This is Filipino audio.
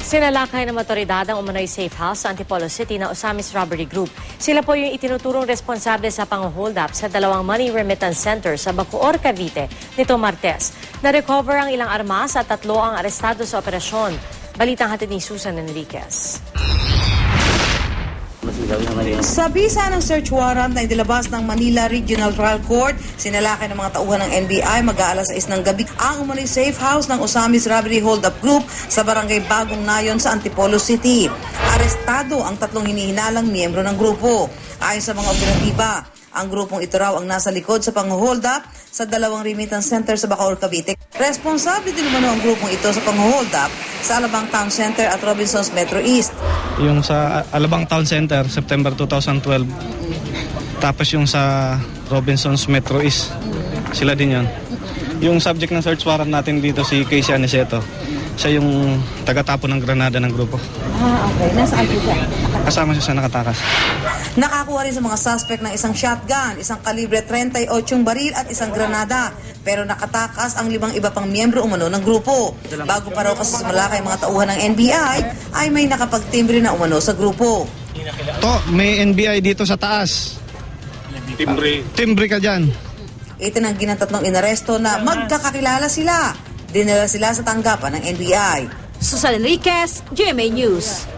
Sinalakay ng otoridad ang umano'y safe house sa Antipolo City na Osamis Robbery Group. Sila po yung itinuturong responsable sa pang-hold up sa dalawang money remittance center sa Bacoor, Cavite nito Martes. Na-recover ang ilang armas at 3 ang arestado sa operasyon. Balitang hatid ni Susan Enriquez. Sa bisa ng search warrant na inilabas ng Manila Regional Trial Court, sinalakay ng mga tauhan ng NBI mag-aalas 6 ng gabi ang umano'y safe house ng Osamis Robbery Hold-Up Group sa barangay Bagong Nayon sa Antipolo City. Arestado ang 3 hinihinalang miyembro ng grupo. Ayon sa mga operatiba, ang grupong ito raw ang nasa likod sa pang-hold up sa dalawang remittance center sa Bacoor, Cavite. Responsable din naman ang grupong ito sa pang-hold up sa Alabang Town Center at Robinsons Metro East. Yung sa Alabang Town Center, September 2012. Tapos yung sa Robinsons Metro East, sila din yon. Yung subject ng search warrant natin dito si Casey Aniceto. Siya yung taga-tapo ng granada ng grupo. Okay. Nasaan po siya? Kasama siya sa nakatakas. Nakakuha rin sa mga suspect ng isang shotgun, isang kalibre 38 baril at isang granada. Pero nakatakas ang 5 iba pang miyembro umano ng grupo. Bago pa raw kasi sumalakay mga tauhan ng NBI, ay may nakapagtimbre na umano sa grupo. May NBI dito sa taas. Timbre ka dyan. Itinanggi ng 3 inaresto na magkakakilala sila. Dinala sila sa tanggapan ng NBI. Susan Enriquez, GMA News.